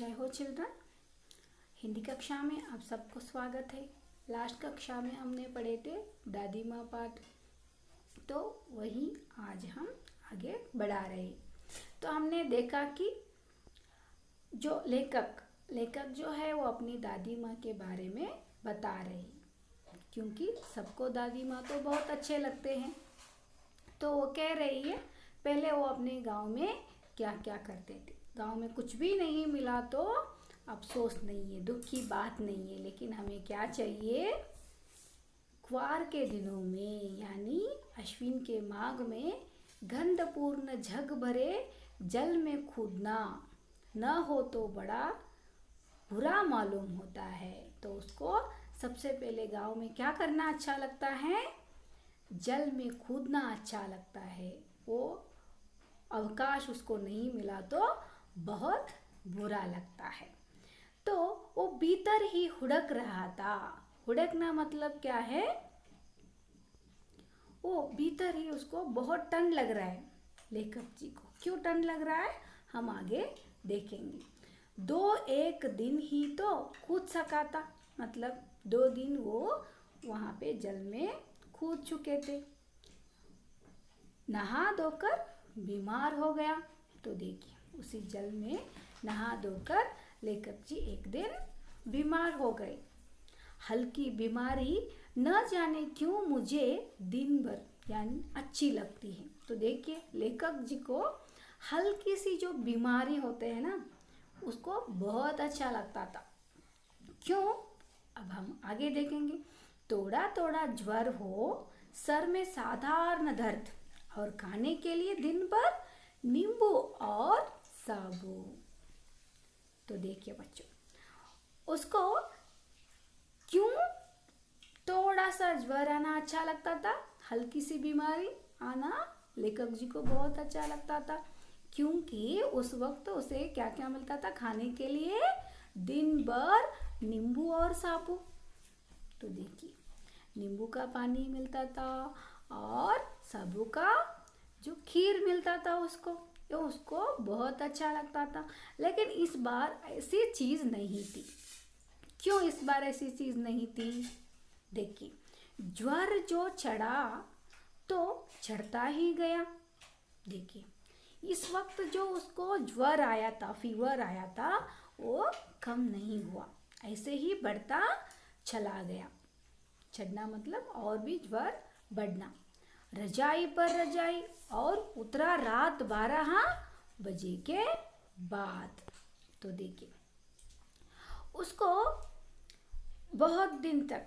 जय हो चिल्ड्रन। हिंदी कक्षा में आप सबको स्वागत है। लास्ट कक्षा में हमने पढ़े थे दादी माँ पाठ, तो वही आज हम आगे बढ़ा रहे। तो हमने देखा कि जो लेखक जो है वो अपनी दादी माँ के बारे में बता रहे, क्योंकि सबको दादी माँ तो बहुत अच्छे लगते हैं। तो वो कह रही है पहले वो अपने गांव में क्या क्या करते थे। गांव में कुछ भी नहीं मिला तो अफसोस नहीं है, दुख की बात नहीं है, लेकिन हमें क्या चाहिए, क्वार के दिनों में यानी अश्विन के माघ में गंधपूर्ण झग भरे जल में कूदना न हो तो बड़ा बुरा मालूम होता है। तो उसको सबसे पहले गांव में क्या करना अच्छा लगता है, जल में कूदना अच्छा लगता है। वो अवकाश उसको नहीं मिला तो बहुत बुरा लगता है। तो वो भीतर ही हुड़क रहा था। हुड़कना मतलब क्या है, वो भीतर ही उसको बहुत ठंड लग रहा है। लेखक जी को क्यों ठंड लग रहा है हम आगे देखेंगे। 2-1 दिन ही तो कूद सका था, मतलब 2 दिन वो वहां पे जल में कूद चुके थे। नहा धोकर बीमार हो गया। तो देखिए उसी जल में नहा धोकर लेखक जी एक दिन बीमार हो गए। हल्की बीमारी न जाने क्यों मुझे दिन भर यानी अच्छी लगती है। तो देखिए लेखक जी को हल्की सी जो बीमारी होते हैं ना, उसको बहुत अच्छा लगता था। क्यों, अब हम आगे देखेंगे। थोड़ा थोड़ा ज्वर हो, सर में साधारण दर्द और खाने के लिए दिन भर नींबू और साबु। तो देखिए बच्चों, उसको क्यों थोड़ा सा ज्वर आना अच्छा लगता था, हल्की सी बीमारी आना लेखक जी को बहुत अच्छा लगता था, क्योंकि उस वक्त उसे क्या क्या मिलता था खाने के लिए, दिन भर नींबू और साबु। तो देखिए नींबू का पानी मिलता था और साबु का जो खीर मिलता था उसको, ये उसको बहुत अच्छा लगता था। लेकिन इस बार ऐसी चीज नहीं थी। क्यों इस बार ऐसी चीज नहीं थी, देखिए ज्वर जो चढ़ा तो चढ़ता ही गया। देखिए इस वक्त जो उसको ज्वर आया था, फीवर आया था, वो कम नहीं हुआ, ऐसे ही बढ़ता चला गया। चढ़ना मतलब और भी ज्वर बढ़ना। रजाई पर रजाई और उतरा रात 12 बजे के बाद। तो देखिए उसको बहुत दिन तक,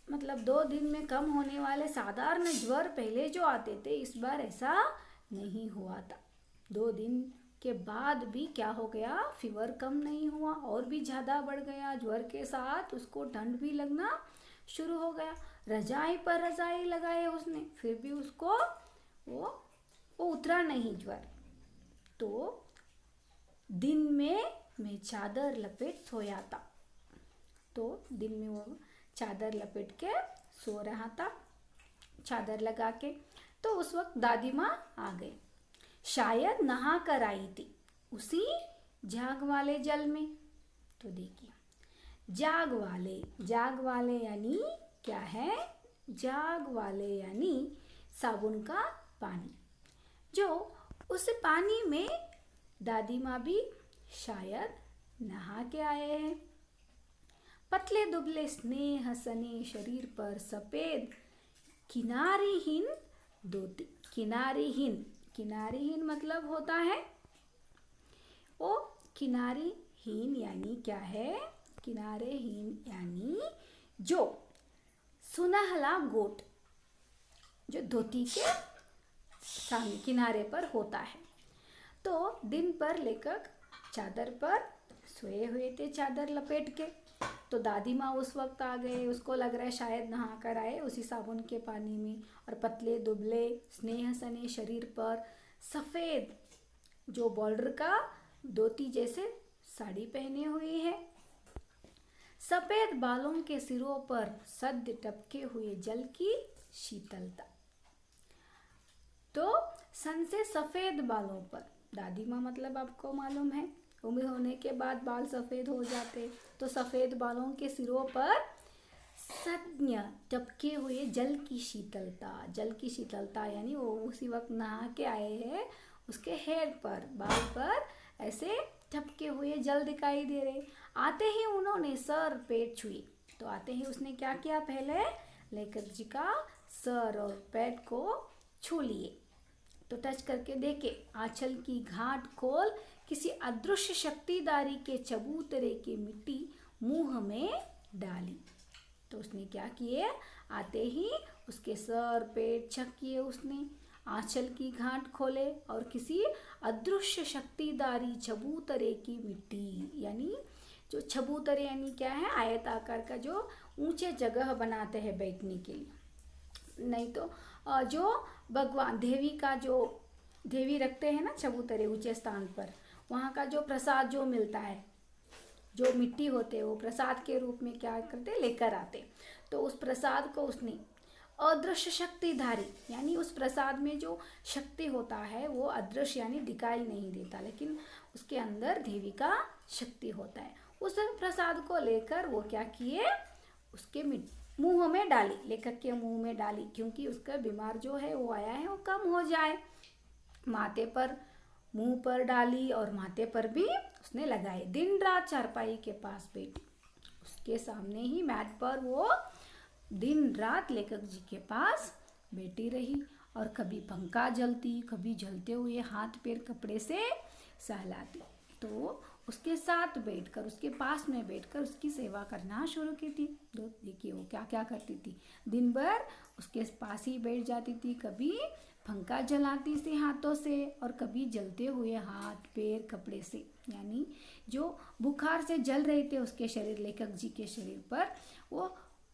मतलब 2 दिन में कम होने वाले साधारण ज्वर पहले जो आते थे, इस बार ऐसा नहीं हुआ था। 2 दिन के बाद भी क्या हो गया, फीवर कम नहीं हुआ और भी ज़्यादा बढ़ गया। ज्वर के साथ उसको ठंड भी लगना शुरू हो गया। रजाई पर रजाई लगाए उसने, फिर भी उसको वो उतरा नहीं ज्वर। तो दिन में मैं चादर लपेट सोया था। तो दिन में वो चादर लपेट के सो रहा था, चादर लगा के। तो उस वक्त दादी माँ आ गई, शायद नहा कर आई थी उसी झाग वाले जल में। तो देखिए जाग वाले यानी क्या है, जाग वाले यानी साबुन का पानी, जो उस पानी में दादी माँ भी शायद नहा के आए हैं। पतले दुबले स्नेह सने शरीर पर सफेद किनारीहीन धोती। किनारीहीन मतलब होता है, वो किनारीहीन यानी क्या है, किनारेहीन यानी जो सुनहला गोट जो धोती के सामने किनारे पर होता है। तो दिन पर लेखक चादर पर सोए हुए थे, चादर लपेट के। तो दादी माँ उस वक्त आ गए, उसको लग रहा है शायद नहा कर आए उसी साबुन के पानी में। और पतले दुबले स्नेह सने शरीर पर सफ़ेद जो बॉर्डर का धोती जैसे साड़ी पहने हुई है। सफ़ेद बालों के सिरों पर सद्य टपके हुए जल की शीतलता। तो सन से सफ़ेद बालों पर, दादी माँ मतलब आपको मालूम है उम्र होने के बाद बाल सफ़ेद हो जाते, तो सफ़ेद बालों के सिरों पर सद्य टपके हुए जल की शीतलता यानी वो उसी वक्त नहा के आए हैं, उसके हेड पर बाल पर ऐसे टपके हुए जल दिखाई दे रहे। आते ही उन्होंने सर पेट छुई, तो आते ही उसने क्या किया, पहले लेखक जी का सर और पेट को छू लिए, तो टच करके देखे। आंचल की गांठ खोल किसी अदृश्य शक्तिदारी के चबूतरे की मिट्टी मुंह में डाली। तो उसने क्या किए, आते ही उसके सर पेट चेक किए, उसने आंचल की गांठ खोले और किसी अदृश्य शक्तिदारी चबूतरे की मिट्टी, यानी जो चबूतरे यानी क्या है, आयताकार का जो ऊंचे जगह बनाते हैं बैठने के लिए, नहीं तो जो भगवान देवी का जो देवी रखते हैं ना चबूतरे ऊंचे स्थान पर, वहाँ का जो प्रसाद जो मिलता है, जो मिट्टी होते हैं वो प्रसाद के रूप में क्या करते, लेकर आते। तो उस प्रसाद को उसने अदृश्य शक्तिधारी, यानी उस प्रसाद में जो शक्ति होता है वो अदृश्य यानी दिखाई नहीं देता, लेकिन उसके अंदर देवी का शक्ति होता है। उस प्रसाद को लेकर वो क्या किए, उसके मुंह में डाली, लेखक के मुंह में डाली, क्योंकि उसका बीमार जो है वो आया है वो कम हो जाए। माथे पर, मुंह पर डाली और माथे पर भी उसने लगाए। दिन रात चारपाई के पास बैठी, उसके सामने ही मैट पर वो दिन रात लेखक जी के पास बैठी रही, और कभी पंखा जलती, कभी जलते हुए हाथ पैर कपड़े से सहलाती। तो उसके साथ बैठकर, उसके पास में बैठकर उसकी सेवा करना शुरू की थी। तो देखिए वो क्या क्या करती थी, दिन भर उसके पास ही बैठ जाती थी, कभी पंखा जलाती थी हाथों से, और कभी जलते हुए हाथ पैर कपड़े से, यानी जो बुखार से जल रहे थे उसके शरीर, लेखक जी के शरीर पर, वो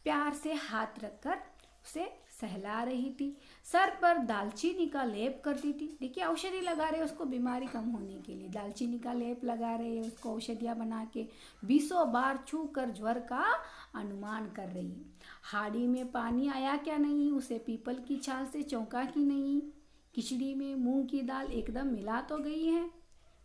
प्यार से हाथ रखकर उसे सहला रही थी। सर पर दालचीनी का लेप करती थी। देखिए औषधि लगा रहे उसको बीमारी कम होने के लिए, दालचीनी का लेप लगा रहे, उसको औषधियाँ बना के 20 बार छू कर ज्वर का अनुमान कर रही। हाड़ी में पानी आया क्या नहीं, उसे पीपल की छाल से चौंका कि नहीं, खिचड़ी में मूंग की दाल एकदम मिला तो गई है,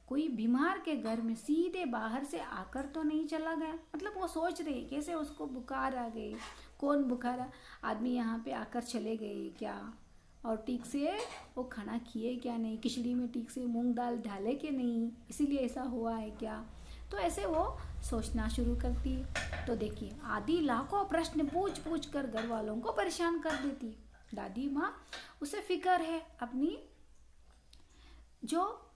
कोई बीमार के घर में सीधे बाहर से आकर तो नहीं चला गया। मतलब वो सोच रही कैसे उसको बुखार आ गई, कौन बुखार आदमी यहाँ पे आकर चले गए क्या, और ठीक से वो खाना किए क्या नहीं, खिचड़ी में ठीक से मूंग दाल डाले कि नहीं, इसीलिए ऐसा हुआ है क्या। तो ऐसे वो सोचना शुरू करती। तो देखिए आदि लाखों प्रश्न पूछ पूछ कर घर वालों को परेशान कर देती। दादी माँ उसे फिक्र है अपनी जो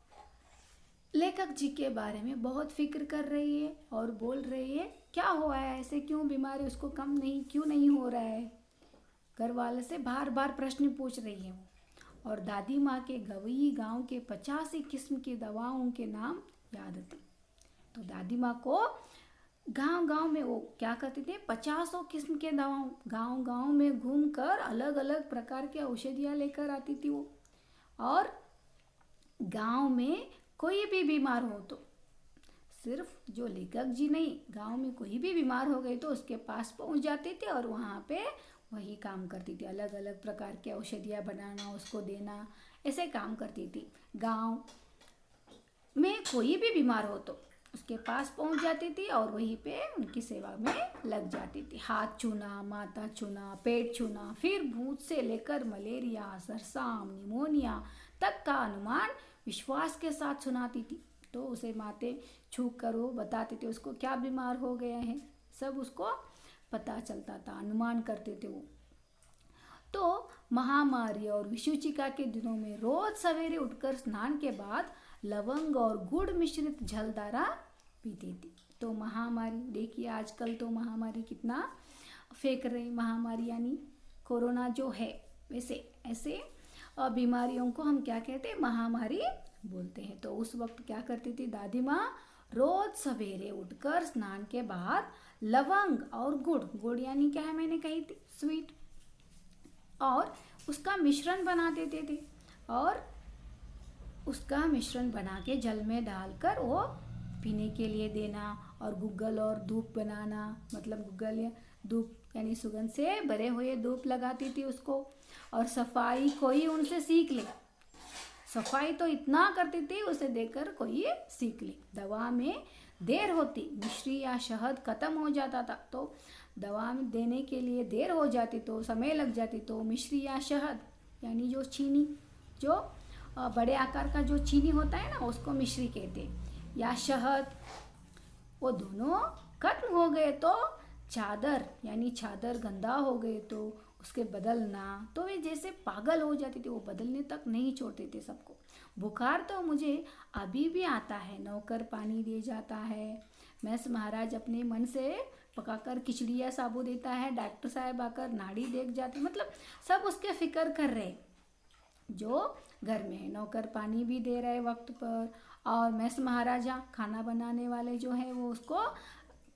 लेखक जी के बारे में बहुत फिक्र कर रही है, और बोल रही है क्या हुआ है, ऐसे क्यों बीमारी उसको कम नहीं क्यों नहीं हो रहा है। घर वाले से बार बार प्रश्न पूछ रही है वो, और दादी माँ के गवई गांव के 85 किस्म की दवाओं के नाम याद थे। तो दादी माँ को गांव गांव में वो क्या करते थे, 50 किस्म के दवाओं गांव गांव में घूम कर अलग अलग प्रकार के औषधियाँ लेकर आती थी वो, और गांव में कोई भी बीमार हो तो, सिर्फ जो लेखक जी नहीं, गांव में कोई भी बीमार हो गए तो उसके पास पहुंच जाते थे, और वहाँ पे वही काम करती थी, अलग अलग प्रकार के औषधियाँ बनाना, उसको देना, ऐसे काम करती थी। गांव में कोई भी बीमार हो तो उसके पास पहुंच जाती थी, और वहीं पे उनकी सेवा में लग जाती थी। हाथ छूना, माथा छूना, पेट छूना, फिर भूत से लेकर मलेरिया, सरसाम, निमोनिया तक का अनुमान विश्वास के साथ सुनाती थी। तो उसे माथे छू कर वो बताते थे उसको क्या बीमार हो गया है, सब उसको पता चलता था, अनुमान करते थे वो। तो महामारी और विषुचिका के दिनों में रोज सवेरे उठकर स्नान के बाद लवंग और गुड़ मिश्रित जलधारा पीती थी। तो महामारी देखिए आजकल तो महामारी कितना फेंक रही, महामारी यानी कोरोना जो है, वैसे ऐसे बीमारियों को हम क्या कहते हैं, महामारी बोलते हैं। तो उस वक्त क्या करती थी दादी माँ, रोज सवेरे उठकर स्नान के बाद लवंग और गुड़, गुड़ यानी क्या है मैंने कही थी स्वीट, और उसका मिश्रण बना देते थे, और उसका मिश्रण बना के जल में डालकर वो पीने के लिए देना, और गुग्गल और धूप बनाना, मतलब गुग्गल या धूप यानी सुगंध से भरे हुए धूप लगाती थी उसको, और सफाई कोई उनसे सीख ले, सफाई तो इतना करती थी, उसे देखकर कोई सीख ले। दवा में देर होती, मिश्री या शहद खत्म हो जाता था, तो दवा में देने के लिए देर हो जाती तो समय लग जाती, तो मिश्री या शहद यानी जो चीनी, जो बड़े आकार का जो चीनी होता है ना, उसको मिश्री कहते हैं, या शहद, वो दोनों खत्म हो गए तो चादर यानी चादर गंदा हो गए तो उसके बदलना, तो वे जैसे पागल हो जाती थी, वो बदलने तक नहीं छोड़ते थे सबको। बुखार तो मुझे अभी भी आता है, नौकर पानी दे जाता है, मैस महाराज अपने मन से पकाकर खिचड़ी या साबू देता है, डॉक्टर साहब आकर नाड़ी देख जाते, मतलब सब उसके फिक्र कर रहे जो घर में है। नौकर पानी भी दे रहे वक्त पर, और मैस महाराजा खाना बनाने वाले जो है वो उसको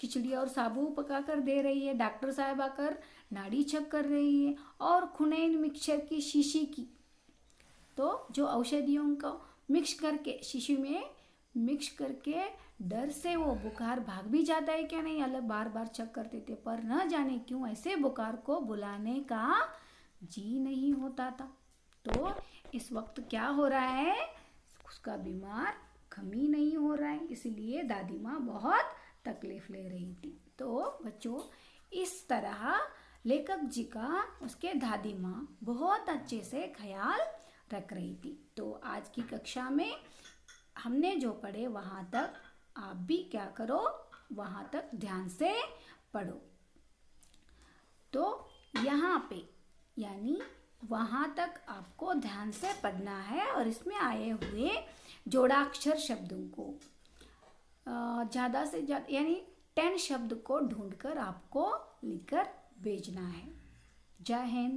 खिचड़ी और साबू पका कर दे रही है, डॉक्टर साहब आकर नाड़ी चेक कर रही है, और खुनैन मिक्सचर की शीशी की, तो जो औषधियों को मिक्स करके शीशी में मिक्स करके डर से वो बुखार भाग भी जाता है क्या नहीं, अलग बार बार चेक करते थे, पर न जाने क्यों ऐसे बुखार को बुलाने का जी नहीं होता था। तो इस वक्त क्या हो रहा है, उसका बीमार कम ही नहीं हो रहा है, इसलिए दादी माँ बहुत तकलीफ ले रही थी। तो बच्चों, इस तरह लेखक जी का उसके दादी माँ बहुत अच्छे से ख्याल रख रही थी। तो आज की कक्षा में हमने जो पढ़े वहाँ तक आप भी क्या करो, वहाँ तक ध्यान से पढ़ो। तो यहाँ पे यानी वहाँ तक आपको ध्यान से पढ़ना है, और इसमें आए हुए जोड़ाक्षर शब्दों को ज़्यादा से ज़्यादा यानी 10 शब्द को ढूंढकर आपको लिखकर भेजना है। जय हिंद।